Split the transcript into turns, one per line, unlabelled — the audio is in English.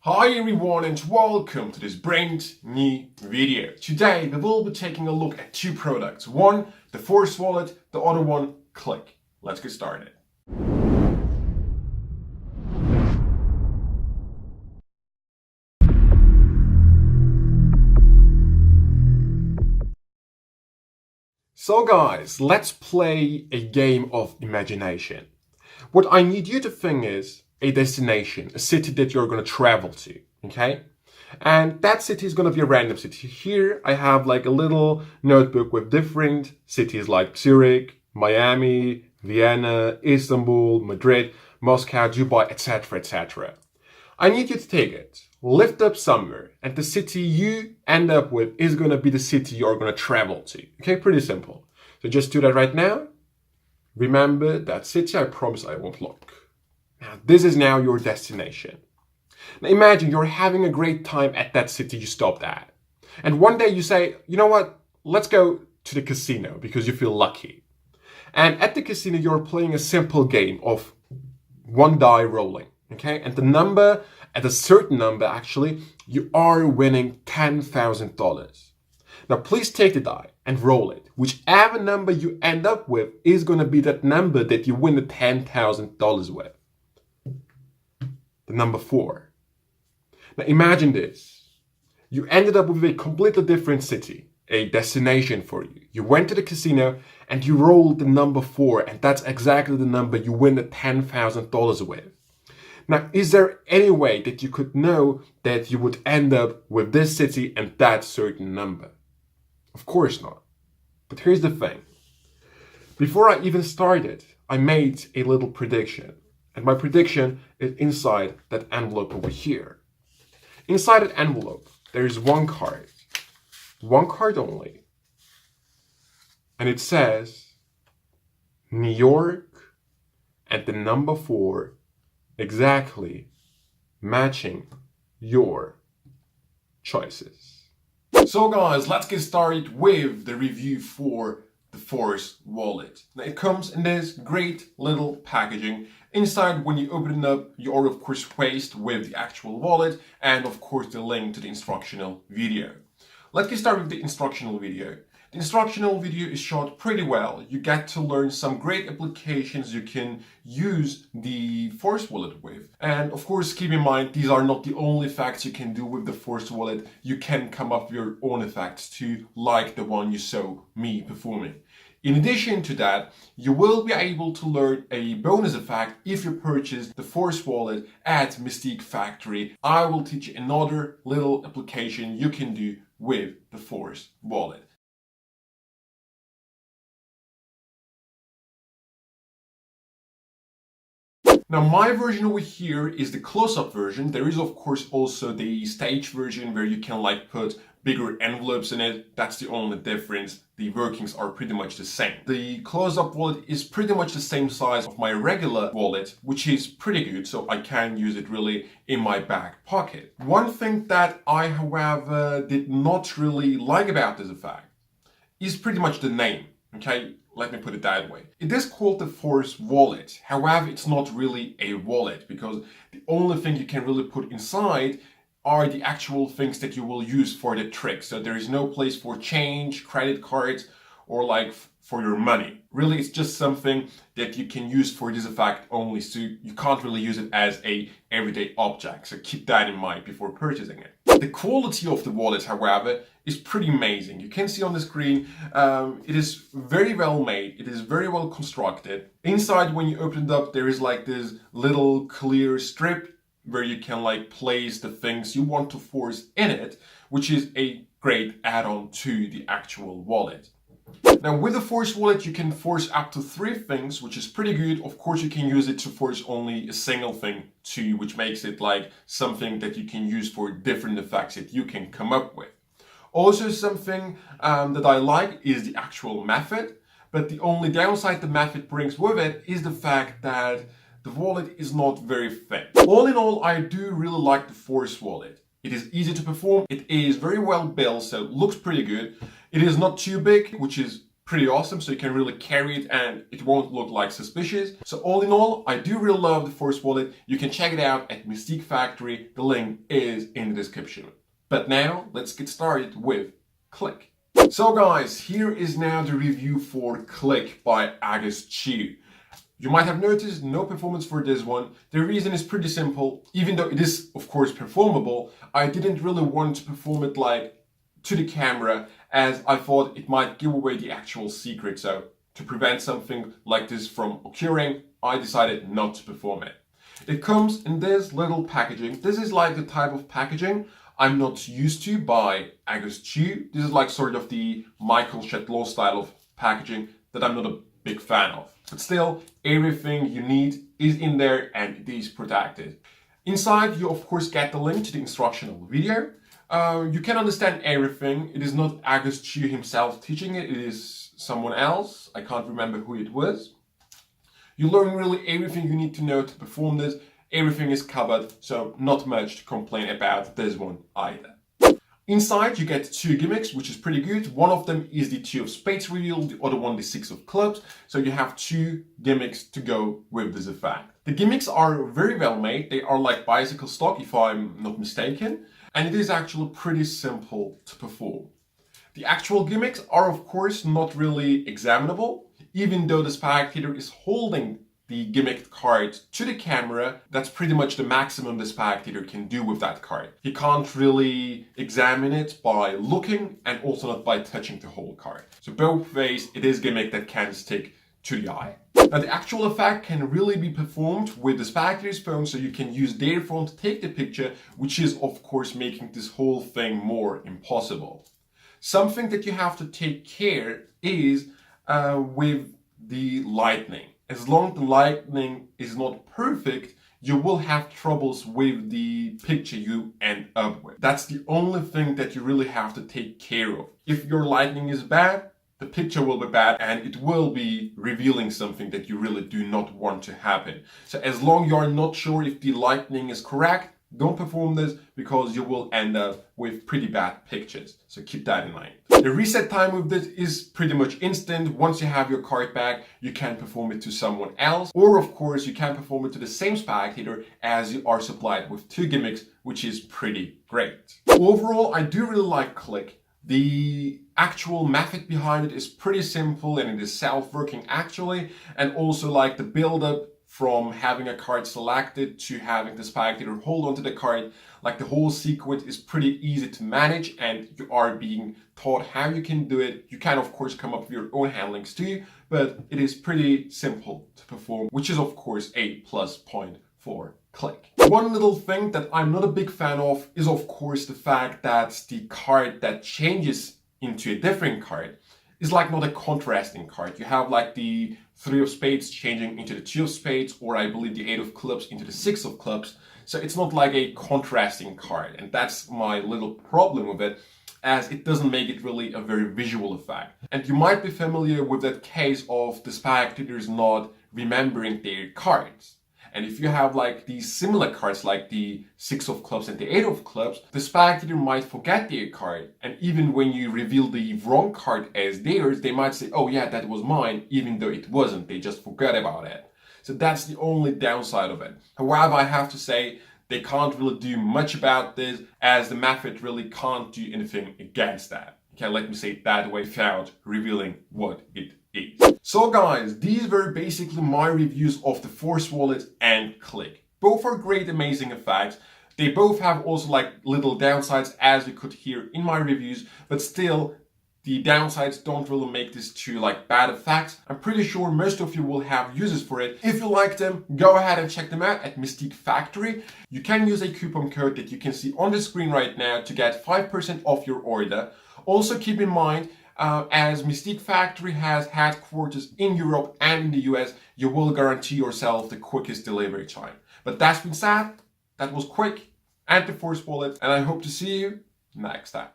Hi everyone and welcome to this brand new video. Today we will be taking a look at two products. One, the Force Wallet, the other one, Klik. Let's get started. So guys, let's play a game of imagination. What I need you to think is a destination, a city that you're going to travel to, okay? And that city is going to be a random city. Here I have like a little notebook with different cities like Zurich, Miami, Vienna, Istanbul, Madrid, Moscow, Dubai, etc, etc. I need you to take it, lift up somewhere, and the city you end up with is going to be the city you're going to travel to. Okay, pretty simple. So just do that right now. Remember that city, I promise I won't look. Now, this is now your destination. Now imagine you're having a great time at that city you stopped at. And one day you say, you know what, let's go to the casino because you feel lucky. And at the casino, you're playing a simple game of one die rolling. Okay, and the number, at a certain number actually, you are winning $10,000. Now please take the die and roll it. Whichever number you end up with is going to be that number that you win the $10,000 with. The number 4. Now imagine this. You ended up with a completely different city, a destination for you. You went to the casino and you rolled the number 4, and that's exactly the number you win the $10,000 with. Now, is there any way that you could know that you would end up with this city and that certain number? Of course not. But here's the thing. Before I even started, I made a little prediction. And my prediction is inside that envelope over here. Inside that envelope, there is one card. One card only. And it says New York and the number 4 exactly matching your choices. So guys, let's get started with the review for the Force Wallet. Now it comes in this great little packaging. Inside, when you open it up, you are of course faced with the actual wallet and of course the link to the instructional video. Let's get started with the instructional video. The instructional video is shot pretty well. You get to learn some great applications you can use the Force Wallet with. And of course, keep in mind, these are not the only effects you can do with the Force Wallet. You can come up with your own effects too, like the one you saw me performing. In addition to that, you will be able to learn a bonus effect if you purchase the Force Wallet at Mystique Factory. I will teach you another little application you can do with the Force Wallet. Now my version over here is the close-up version. There is of course also the stage version where you can like put bigger envelopes in it. That's the only difference. The workings are pretty much the same. The close-up wallet is pretty much the same size of my regular wallet, which is pretty good, so I can use it really in my back pocket. One thing that I however did not really like about this effect is pretty much the name, okay? Let me put it that way. It is called the Force Wallet. However, it's not really a wallet because the only thing you can really put inside are the actual things that you will use for the trick. So there is no place for change, credit cards, or like for your money. Really, it's just something that you can use for this effect only. So you can't really use it as a everyday object. So keep that in mind before purchasing it. The quality of the wallet, however, is pretty amazing. You can see on the screen, it is very well made. It is very well constructed. Inside, when you open it up, there is like this little clear strip where you can like place the things you want to force in it, which is a great add-on to the actual wallet. Now with the Force Wallet you can force up to 3 things, which is pretty good. Of course you can use it to force only a single thing too, which makes it like something that you can use for different effects that you can come up with. Also something that I like is the actual method, but the only downside the method brings with it is the fact that the wallet is not very thin. All in all, I do really like the Force Wallet. It is easy to perform, it is very well built, so it looks pretty good. It is not too big, which is pretty awesome, so you can really carry it and it won't look like suspicious. So all in all, I do really love the Force Wallet. You can check it out at Mystique Factory. The link is in the description. But now let's get started with Klik. So guys, here is now the review for Klik by August Chu. You might have noticed no performance for this one. The reason is pretty simple. Even though it is of course performable, I didn't really want to perform it like to the camera, as I thought it might give away the actual secret. So to prevent something like this from occurring, I decided not to perform it. It comes in this little packaging. This is like the type of packaging I'm not used to by August Chu. This is like sort of the Michael Chatelain style of packaging that I'm not a big fan of. But still, everything you need is in there and it is protected. Inside, you of course get the link to the instructional video. You can understand everything. It is not August Chu himself teaching it. It is someone else. I can't remember who it was. You learn really everything you need to know to perform this. Everything is covered, so not much to complain about this one either. Inside you get two gimmicks, which is pretty good. One of them is the 2 of spades reveal, the other one the 6 of clubs. So you have two gimmicks to go with this effect. The gimmicks are very well made. They are like bicycle stock, if I'm not mistaken. And it is actually pretty simple to perform. The actual gimmicks are of course not really examinable. Even though the spectator is holding the gimmicked card to the camera, that's pretty much the maximum the spectator can do with that card. He can't really examine it by looking and also not by touching the whole card. So both ways, it is gimmick that can stick to the eye. Now the actual effect can really be performed with the spectator's phone, so you can use their phone to take the picture, which is of course making this whole thing more impossible. Something that you have to take care is with the lighting. As long as the lighting is not perfect, you will have troubles with the picture you end up with. That's the only thing that you really have to take care of. If your lighting is bad, the picture will be bad and it will be revealing something that you really do not want to happen. So as long as you are not sure if the lighting is correct, don't perform this because you will end up with pretty bad pictures. So keep that in mind. The reset time with this is pretty much instant. Once you have your card back, you can perform it to someone else. Or of course, you can perform it to the same spectator as you are supplied with two gimmicks, which is pretty great. Overall, I do really like Klik. The actual method behind it is pretty simple and it is self-working actually. And also like the build-up from having a card selected to having the spectator hold onto the card, like the whole sequence is pretty easy to manage and you are being taught how you can do it. You can of course come up with your own handlings too, but it is pretty simple to perform, which is of course a plus point for Klik. One little thing that I'm not a big fan of is of course the fact that the card that changes into a different card is like not a contrasting card. You have like the 3 of spades changing into the 2 of spades, or I believe the 8 of clubs into the 6 of clubs. So it's not like a contrasting card, and that's my little problem with it, as it doesn't make it really a very visual effect. And you might be familiar with that case of the spectators not remembering their cards. And if you have like these similar cards like the 6 of clubs and the 8 of clubs, the spectator might forget their card. And even when you reveal the wrong card as theirs, they might say, oh yeah, that was mine, even though it wasn't. They just forgot about it. So that's the only downside of it. However, I have to say, they can't really do much about this, as the method really can't do anything against that. Okay, let me say it that way without revealing what it is. So guys, these were basically my reviews of the Force Wallet and Klik. Both are great, amazing effects. They both have also like little downsides, as you could hear in my reviews, but still the downsides don't really make this two like bad effects. I'm pretty sure most of you will have uses for it. If you like them, go ahead and check them out at Mystique Factory. You can use a coupon code that you can see on the screen right now to get 5% off your order. Also keep in mind, as Mystique Factory has headquarters in Europe and in the US, you will guarantee yourself the quickest delivery time. But that's been said, that was quick and the Force Wallet, and I hope to see you next time.